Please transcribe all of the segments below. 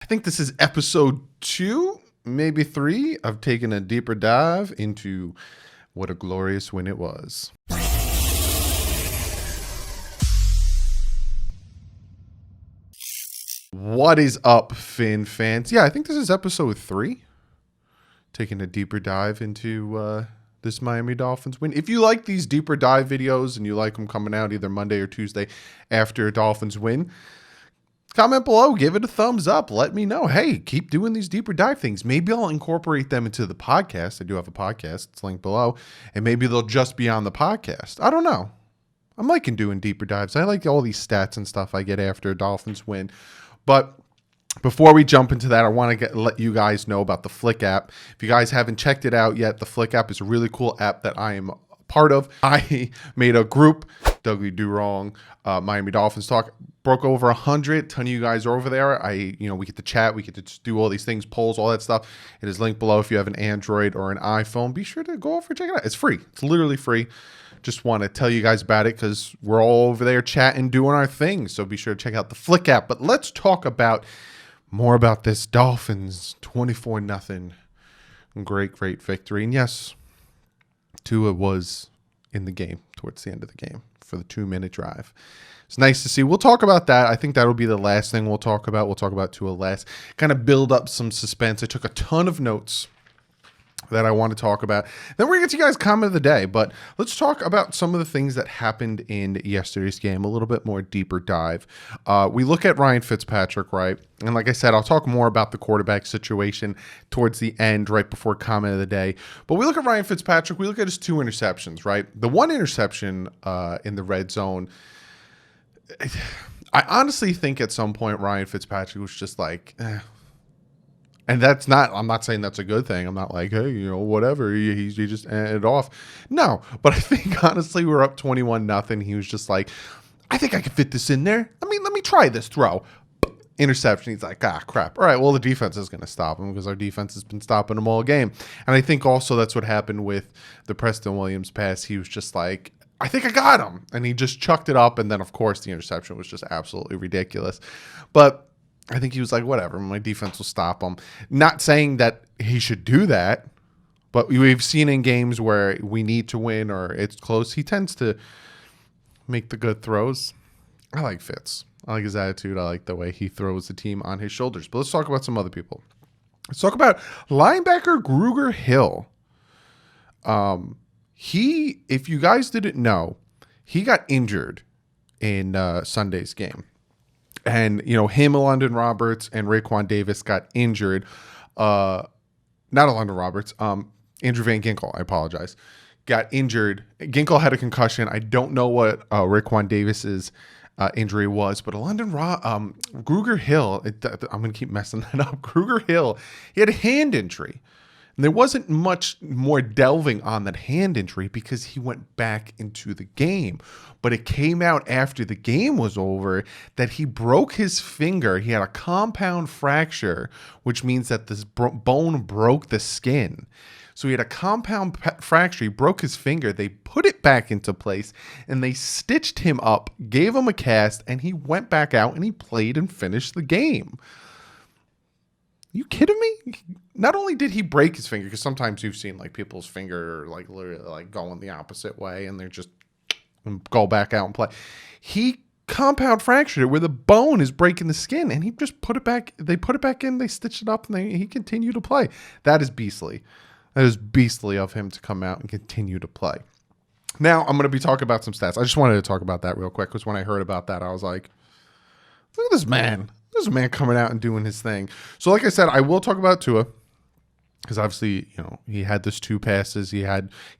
I think this is episode 2, maybe 3, of taking a deeper dive into what a glorious win it was. What is up, Fin fans? Yeah, I think this is episode 3, taking a deeper dive into this Miami Dolphins win. If you like these deeper dive videos and you like them coming out either Monday or Tuesday after a Dolphins win, comment below, give it a thumbs up. Let me know. Hey, keep doing these deeper dive things. Maybe I'll incorporate them into the podcast. I do have a podcast. It's linked below. And maybe they'll just be on the podcast. I don't know. I'm liking doing deeper dives. I like all these stats and stuff I get after a Dolphins win. But before we jump into that, I want to let you guys know about the Flick app. If you guys haven't checked it out yet, the Flick app is a really cool app that I am part of. I made a group, DouglieDoWrong, Miami Dolphins Talk. Broke over 100. Ton of you guys are over there. We get to chat. We get to do all these things, polls, all that stuff. It is linked below. If you have an Android or an iPhone, be sure to go over and check it out. It's free. It's literally free. Just want to tell you guys about it because we're all over there chatting, doing our thing. So be sure to check out the Flick app. But let's talk about more about this Dolphins 24-0 great victory. And yes, Tua was in the game towards the end of the game for the 2-minute drive. It's nice to see. We'll talk about that. I think that'll be the last thing we'll talk about. We'll talk about Tua last. Kind of build up some suspense. I took a ton of notes that I want to talk about. Then we're going to get to you guys' comment of the day. But let's talk about some of the things that happened in yesterday's game. A little bit more deeper dive. We look at Ryan Fitzpatrick, right? And like I said, I'll talk more about the quarterback situation towards the end, right before comment of the day. But we look at Ryan Fitzpatrick. We look at his 2 interceptions, right? The 1 interception in the red zone, I honestly think at some point Ryan Fitzpatrick was just like, And that's not, I'm not saying that's a good thing. I'm not like, hey, whatever. He just ended off. No, but I think honestly we're up 21-0. He was just like, I think I can fit this in there. Let me try this throw. Interception. He's like, crap. All right, well, the defense is going to stop him because our defense has been stopping him all game. And I think also that's what happened with the Preston Williams pass. He was just like, I think I got him. And he just chucked it up. And then, of course, the interception was just absolutely ridiculous. But I think he was like, whatever, my defense will stop him. Not saying that he should do that, but we've seen in games where we need to win or it's close, he tends to make the good throws. I like Fitz. I like his attitude. I like the way he throws the team on his shoulders. But let's talk about some other people. Let's talk about linebacker Gruger Hill. If you guys didn't know, he got injured in Sunday's game. And, him, London Roberts, and Raekwon Davis got injured. Not London Roberts. Andrew Van Ginkel, I apologize, got injured. Ginkel had a concussion. I don't know what Raekwon Davis's injury was, but Gruger Hill, I'm going to keep messing that up. Gruger Hill, he had a hand injury. And there wasn't much more delving on that hand injury because he went back into the game. But it came out after the game was over that he broke his finger. He had a compound fracture, which means that this bone broke the skin. So he had a compound fracture. He broke his finger. They put it back into place, and they stitched him up, gave him a cast, and he went back out, and he played and finished the game. You kidding me? Not only did he break his finger, because sometimes you've seen like people's finger like literally like going the opposite way and they're just go back out and play. He compound fractured it where the bone is breaking the skin, and he just put it back. They put it back in, they stitched it up, and he continued to play. That is beastly. That is beastly of him to come out and continue to play. Now I'm going to be talking about some stats. I just wanted to talk about that real quick because when I heard about that, I was like, look at this man. There's a man coming out and doing his thing. So like I said, I will talk about Tua because obviously, he had those 2 passes.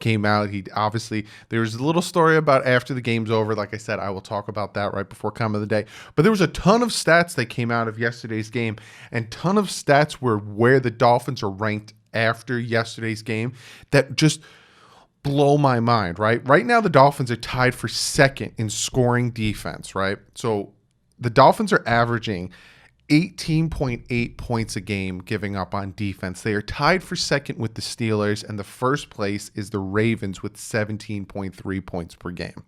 Came out. There was a little story about after the game's over. Like I said, I will talk about that right before comment of the day. But there was a ton of stats that came out of yesterday's game, and ton of stats were where the Dolphins are ranked after yesterday's game that just blow my mind, right? Right now, the Dolphins are tied for 2nd in scoring defense, right? So the Dolphins are averaging 18.8 points a game giving up on defense. They are tied for 2nd with the Steelers, and the first place is the Ravens with 17.3 points per game.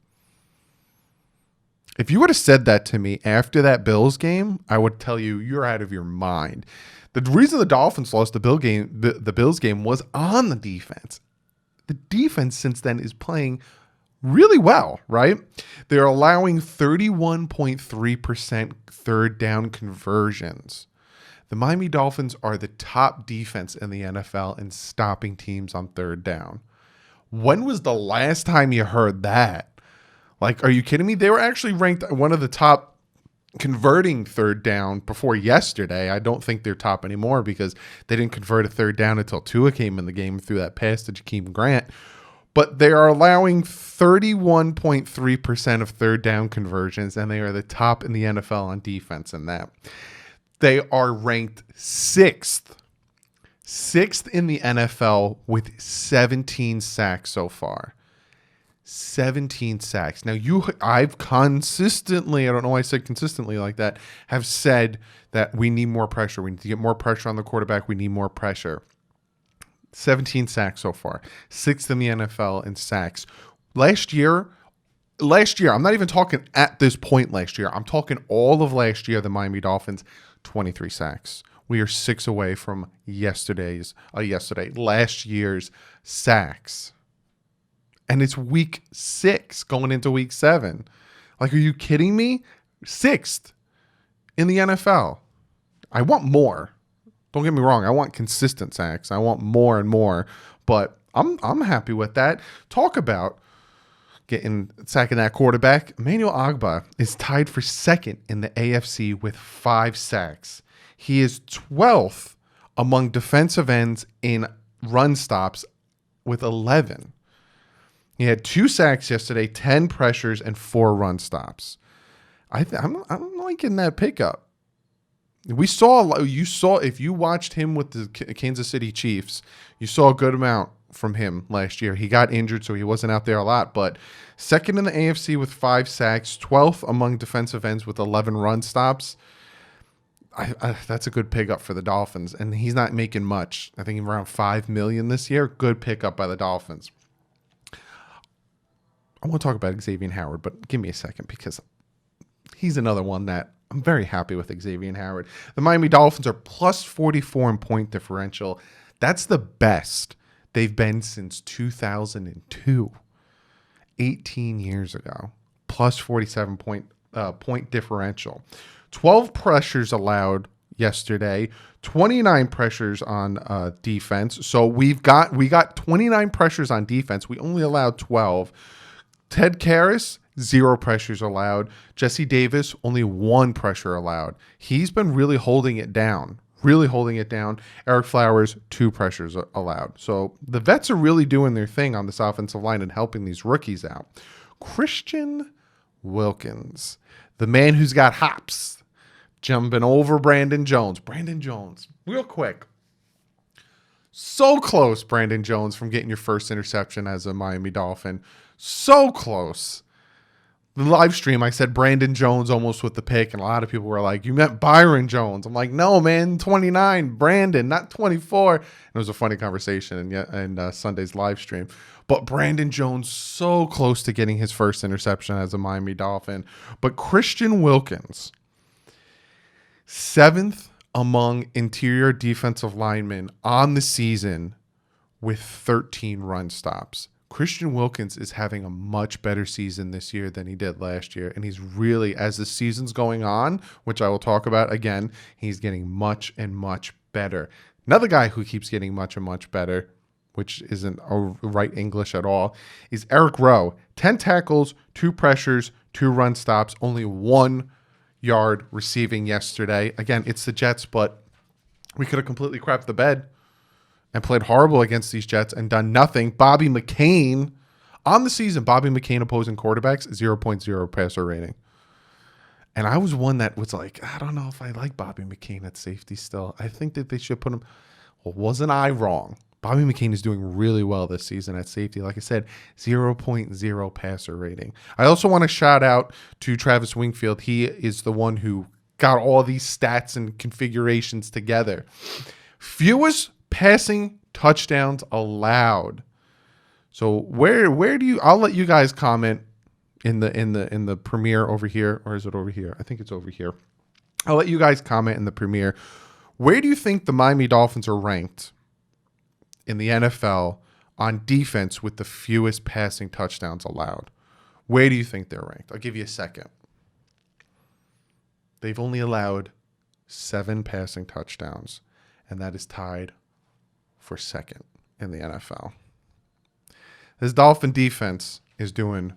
If you would have said that to me after that Bills game, I would tell you you're out of your mind. The reason the Dolphins lost the Bills game was on the defense. The defense since then is playing really well, right? They're allowing 31.3% third down conversions. The Miami Dolphins are the top defense in the NFL in stopping teams on third down. When was the last time you heard that? Like, are you kidding me? They were actually ranked one of the top converting third down before yesterday. I don't think they're top anymore because they didn't convert a third down until Tua came in the game through that pass to Jakeem Grant. But they are allowing 31.3% of third down conversions, and they are the top in the NFL on defense in that. They are ranked sixth in the NFL with 17 sacks so far. 17 sacks. Now, I've consistently, I don't know why I said consistently like that, have said that we need more pressure. We need to get more pressure on the quarterback. We need more pressure. 17 sacks so far. Sixth in the NFL in sacks. Last year, I'm not even talking at this point last year. I'm talking all of last year, the Miami Dolphins, 23 sacks. We are 6 away from last year's sacks. And it's week 6 going into week 7. Like, are you kidding me? 6th in the NFL. I want more. Don't get me wrong. I want consistent sacks. I want more and more. But I'm happy with that. Talk about sacking that quarterback. Emmanuel Ogbah is tied for second in the AFC with 5 sacks. He is 12th among defensive ends in run stops with 11. He had 2 sacks yesterday, 10 pressures, and 4 run stops. I'm liking that pickup. You saw if you watched him with the Kansas City Chiefs, you saw a good amount from him last year. He got injured, so he wasn't out there a lot, but second in the AFC with 5 sacks, 12th among defensive ends with 11 run stops. That's a good pickup for the Dolphins, and he's not making much. I think around $5 million this year. Good pickup by the Dolphins. I want to talk about Xavier Howard, but give me a second because he's another one that I'm very happy with. Xavier Howard. The Miami Dolphins are plus 44 in point differential. That's the best they've been since 2002, 18 years ago. Plus 47 point differential. 12 pressures allowed yesterday, 29 pressures on defense. So we got 29 pressures on defense. We only allowed 12. Ted Karras, 0 pressures allowed. Jesse Davis, only 1 pressure allowed. He's been really holding it down. Eric Flowers, 2 pressures allowed. So the vets are really doing their thing on this offensive line and helping these rookies out. Christian Wilkins, the man who's got hops, jumping over Brandon Jones. Brandon Jones, real quick. So close, Brandon Jones, from getting your first interception as a Miami Dolphin. So close. The live stream, I said Brandon Jones almost with the pick, and a lot of people were like, you meant Byron Jones. I'm like, no, man, 29, Brandon, not 24. And it was a funny conversation in Sunday's live stream. But Brandon Jones, so close to getting his first interception as a Miami Dolphin. But Christian Wilkins, 7th among interior defensive linemen on the season with 13 run stops. Christian Wilkins is having a much better season this year than he did last year. And he's really, as the season's going on, which I will talk about again, he's getting much and much better. Another guy who keeps getting much and much better, which isn't right English at all, is Eric Rowe. 10 tackles, 2 pressures, 2 run stops, only 1 yard receiving yesterday. Again, it's the Jets, but we could have completely crapped the bed and played horrible against these Jets and done nothing. Bobby McCain, on the season, Bobby McCain opposing quarterbacks, 0.0 passer rating. And I was one that was like, I don't know if I like Bobby McCain at safety still. I think that they should put him. Well, wasn't I wrong? Bobby McCain is doing really well this season at safety. Like I said, 0.0 passer rating. I also want to shout out to Travis Wingfield. He is the one who got all these stats and configurations together. Fewest passing touchdowns allowed. So where do you, I'll let you guys comment in the premiere over here, or is it over here? I think it's over here. I'll let you guys comment in the premiere. Where do you think the Miami Dolphins are ranked in the NFL on defense with the fewest passing touchdowns allowed? Where do you think they're ranked? I'll give you a second. They've only allowed 7 passing touchdowns, and that is tied for second in the NFL. This Dolphin defense is doing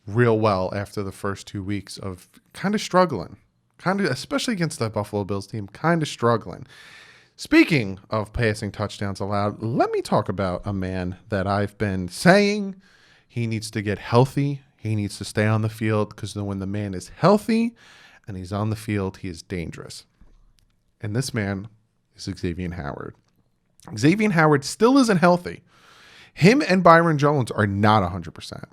real well after the first 2 weeks of kind of struggling, especially against the Buffalo Bills team, kind of struggling. Speaking of passing touchdowns allowed, let me talk about a man that I've been saying he needs to get healthy. He needs to stay on the field, because when the man is healthy and he's on the field, he is dangerous. And this man is Xavier Howard. Xavier Howard still isn't healthy. Him and Byron Jones are not 100%.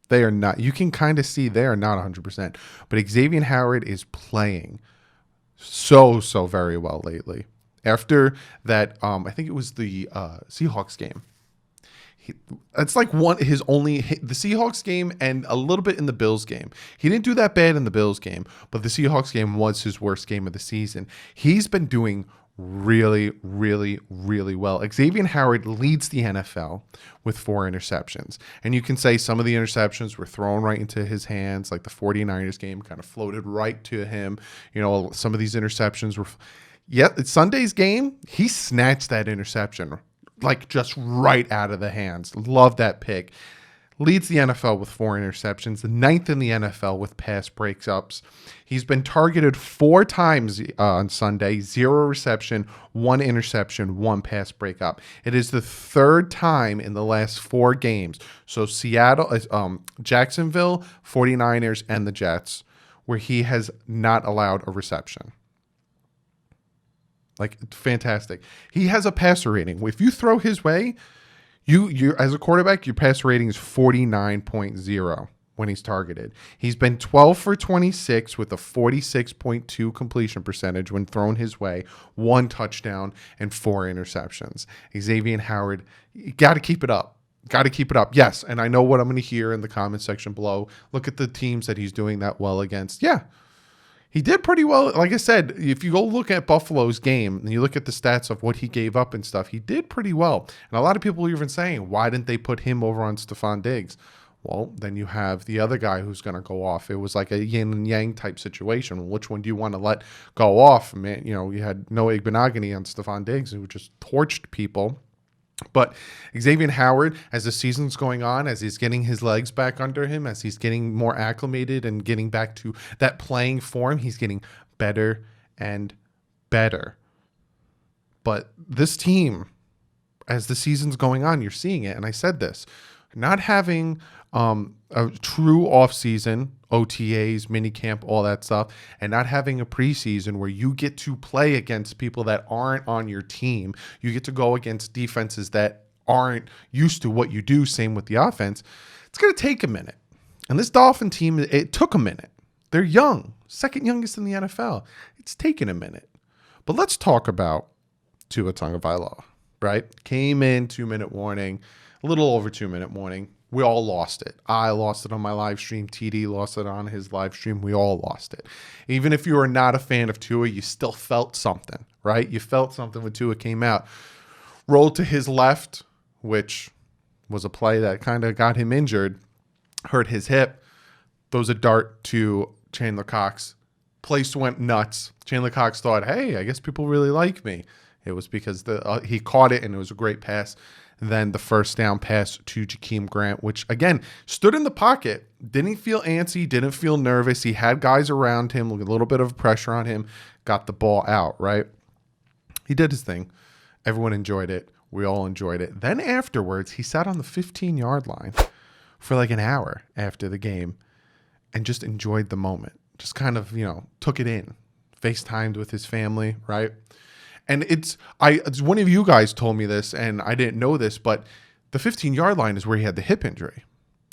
They are not. You can kind of see they are not 100%. But Xavier Howard is playing so very well lately. After that, I think it was the Seahawks game. It's like the Seahawks game and a little bit in the Bills game. He didn't do that bad in the Bills game, but the Seahawks game was his worst game of the season. He's been doing really well. Xavier Howard leads the NFL with 4 interceptions. And you can say some of the interceptions were thrown right into his hands, like the 49ers game kind of floated right to him. You know, some of these interceptions were... it's Sunday's game. He snatched that interception like just right out of the hands. Love that pick. Leads the NFL with 4 interceptions, 9th in the NFL with pass breakups. He's been targeted 4 times on Sunday, 0 reception, 1 interception, 1 pass breakup. It is the 3rd time in the last 4 games. So Jacksonville, 49ers, and the Jets, where he has not allowed a reception. Like, fantastic. He has a passer rating. If you throw his way, you as a quarterback, your passer rating is 49.0 when he's targeted. He's been 12 for 26 with a 46.2 completion percentage when thrown his way, 1 touchdown and 4 interceptions. Xavier Howard, you got to keep it up. Got to keep it up. Yes, and I know what I'm going to hear in the comment section below. Look at the teams that he's doing that well against. Yeah. He did pretty well. Like I said, if you go look at Buffalo's game and you look at the stats of what he gave up and stuff, he did pretty well. And a lot of people are even saying, why didn't they put him over on Stephon Diggs? Well, then you have the other guy who's going to go off. It was like a yin and yang type situation. Which one do you want to let go off? Man, you had Noah Igbenogany on Stephon Diggs, who just torched people. But Xavier Howard, as the season's going on, as he's getting his legs back under him, as he's getting more acclimated and getting back to that playing form, he's getting better and better. But this team, as the season's going on, you're seeing it. And I said this, not having a true offseason, OTAs, minicamp, all that stuff, and not having a preseason where you get to play against people that aren't on your team. You get to go against defenses that aren't used to what you do. Same with the offense. It's going to take a minute. And this Dolphin team, it took a minute. They're young, 2nd youngest in the NFL. It's taken a minute. But let's talk about Tua Tagovailoa, right? Came in 2-minute warning, a little over 2-minute warning. We all lost it. I lost it on my live stream. TD lost it on his live stream. We all lost it. Even if you were not a fan of Tua, you still felt something, right? You felt something when Tua came out. Rolled to his left, which was a play that kind of got him injured, hurt his hip. Throws a dart to Chandler Cox. Place went nuts. Chandler Cox thought, hey, I guess people really like me. It was because he caught it, and it was a great pass. Then the first down pass to Jakeem Grant, which, again, stood in the pocket, didn't feel antsy, didn't feel nervous. He had guys around him, a little bit of pressure on him, got the ball out, right? He did his thing. Everyone enjoyed it. We all enjoyed it. Then afterwards, he sat on the 15-yard line for like an hour after the game and just enjoyed the moment. Just kind of, took it in. FaceTimed with his family, right? And it's one of you guys told me this, and I didn't know this, but the 15-yard line is where he had the hip injury.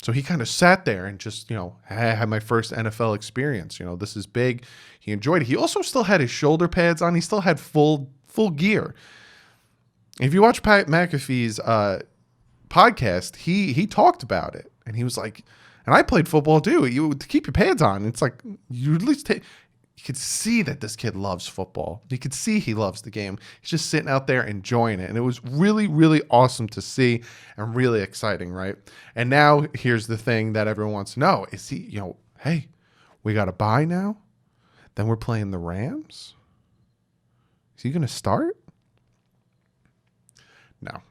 So he kind of sat there and just, I had my first NFL experience. This is big. He enjoyed it. He also still had his shoulder pads on. He still had full gear. If you watch Pat McAfee's podcast, he talked about it, and he was like, And I played football too. You to keep your pads on. It's like you at least take. You could see that this kid loves football. You could see he loves the game. He's just sitting out there enjoying it. And it was really, really awesome to see and really exciting, right? And now here's the thing that everyone wants to know. Is he, hey, we got a bye now? Then we're playing the Rams? Is he going to start? No.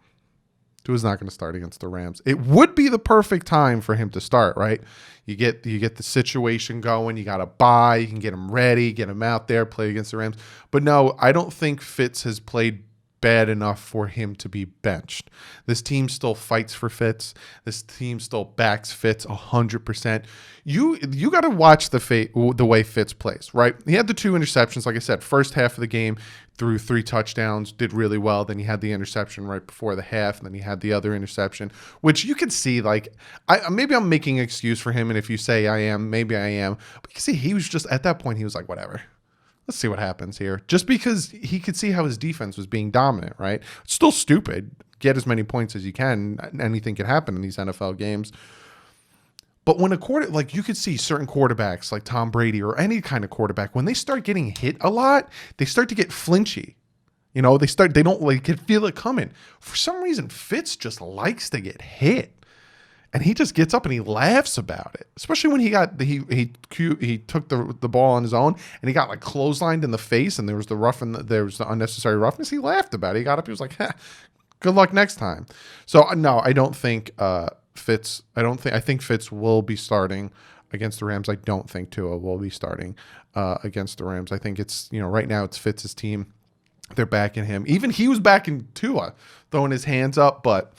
Tua's not going to start against the Rams. It would be the perfect time for him to start, right? You get the situation going. You got to bye. You can get him ready, get him out there, play against the Rams. But no, I don't think Fitz has played bad enough for him to be benched. This team still fights for Fitz. This team still backs Fitz 100%. You got to watch the way Fitz plays, right? He had the 2 interceptions, like I said, first half of the game, threw 3 touchdowns, did really well. Then he had the interception right before the half, and then he had the other interception, which you could see, like, maybe I'm making an excuse for him, and if you say I am, maybe I am. But you can see he was just, at that point, he was like, whatever. Let's see what happens here. Just because he could see how his defense was being dominant, right? It's still stupid. Get as many points as you can. Anything can happen in these NFL games. But when you could see certain quarterbacks like Tom Brady or any kind of quarterback, when they start getting hit a lot, they start to get flinchy. They can feel it coming. For some reason, Fitz just likes to get hit. And he just gets up and he laughs about it, especially when he took the ball on his own and he got like clotheslined in the face and there was the unnecessary roughness. He laughed about it. He got up. He was like, "Good luck next time." So no, I don't think Fitz. I think Fitz will be starting against the Rams. I don't think Tua will be starting against the Rams. I think it's right now it's Fitz's team. They're backing him. Even he was backing Tua, throwing his hands up, but.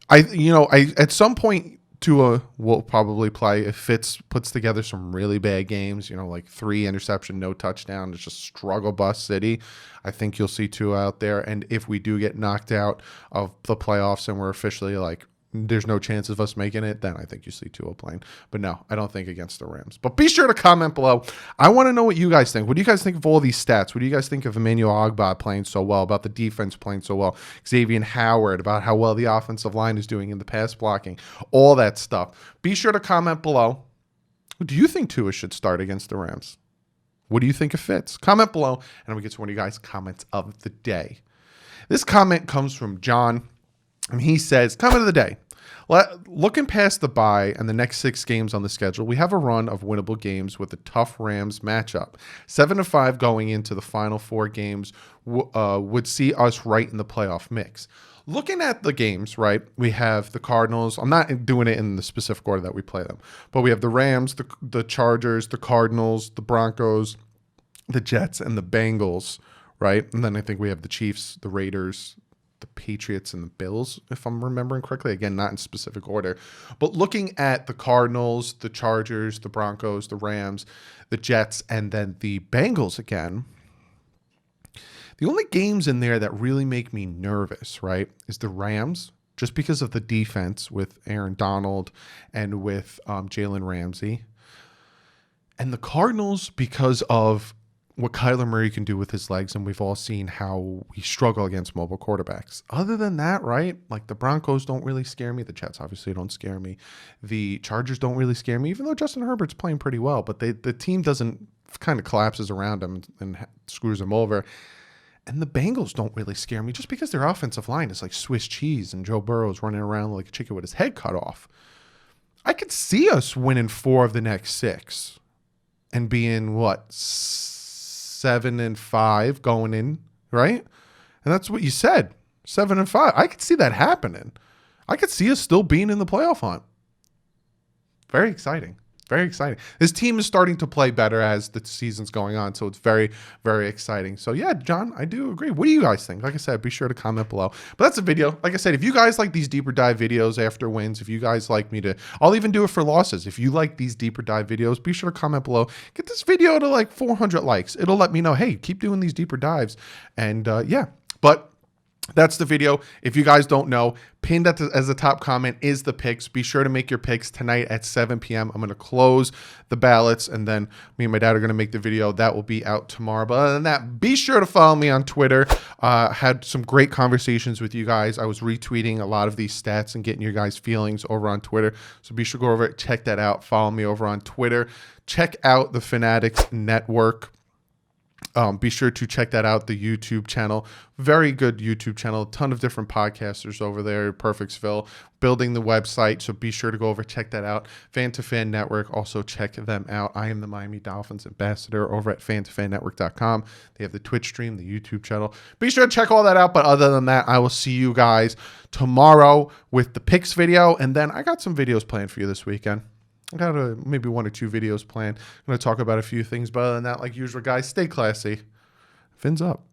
I at some point Tua will probably play if Fitz puts together some really bad games, like 3 interception, no touchdown. It's just struggle bus city. I think you'll see Tua out there. And if we do get knocked out of the playoffs and we're officially like, there's no chance of us making it, then I think you see Tua playing. But no, I don't think against the Rams. But be sure to comment below. I want to know what you guys think. What do you guys think of all these stats? What do you guys think of Emmanuel Ogbah playing so well, about the defense playing so well, Xavier Howard, about how well the offensive line is doing in the pass blocking, all that stuff. Be sure to comment below. Do you think Tua should start against the Rams? What do you think of Fitz? Comment below, and we get to one of you guys' comments of the day. This comment comes from John, and he says, comment of the day. Looking past the bye and the next 6 games on the schedule, we have a run of winnable games with a tough Rams matchup. 7-5 going into the final 4 games would see us right in the playoff mix. Looking at the games, right, we have the Cardinals. I'm not doing it in the specific order that we play them, but we have the Rams, the Chargers, the Cardinals, the Broncos, the Jets, and the Bengals, right? And then I think we have the Chiefs, the Raiders, the Patriots, and the Bills, if I'm remembering correctly. Again, not in specific order. But looking at the Cardinals, the Chargers, the Broncos, the Rams, the Jets, and then the Bengals again, the only games in there that really make me nervous, right, is the Rams, just because of the defense with Aaron Donald and with Jalen Ramsey. And the Cardinals because of what Kyler Murray can do with his legs, and we've all seen how we struggle against mobile quarterbacks. Other than that, right, like the Broncos don't really scare me. The Jets obviously don't scare me. The Chargers don't really scare me, even though Justin Herbert's playing pretty well, but the team kind of collapses around him and screws him over. And the Bengals don't really scare me just because their offensive line is like Swiss cheese and Joe Burrow's running around like a chicken with his head cut off. I could see us winning 4 of the next 6 and being, 7-5 going in, right? And that's what you said, 7-5. I could see that happening. I could see us still being in the playoff hunt. Very exciting. Very exciting. This team is starting to play better as the season's going on, so it's very, very exciting. So yeah, John, I do agree. What do you guys think? Like I said, be sure to comment below. But that's the video. Like I said, if you guys like these deeper dive videos after wins, if you guys like me to, I'll even do it for losses. If you like these deeper dive videos, be sure to comment below. Get this video to like 400 likes. It'll let me know, hey, keep doing these deeper dives. And yeah, but That's the video. If you guys don't know, pinned as the top comment is the picks. Be sure to make your picks tonight at 7 p.m. I'm going to close the ballots, and then me and my dad are going to make the video. That will be out tomorrow. But other than that, be sure to follow me on Twitter. Had some great conversations with you guys. I was retweeting a lot of these stats and getting your guys' feelings over on Twitter. So be sure to go over it, check that out. Follow me over on Twitter. Check out the Fanatics Network. Be sure to check that out, the YouTube channel. Very good YouTube channel. A ton of different podcasters over there. Perfectsville, building the website. So be sure to go over, check that out. Fan to Fan Network, also check them out. I am the Miami Dolphins ambassador over at fantofannetwork.com. They have the Twitch stream, the YouTube channel. Be sure to check all that out. But other than that, I will see you guys tomorrow with the picks video. And then I got some videos planned for you this weekend. I got maybe 1 or 2 videos planned. I'm going to talk about a few things, but other than that, like usual, guys, stay classy. Fins up.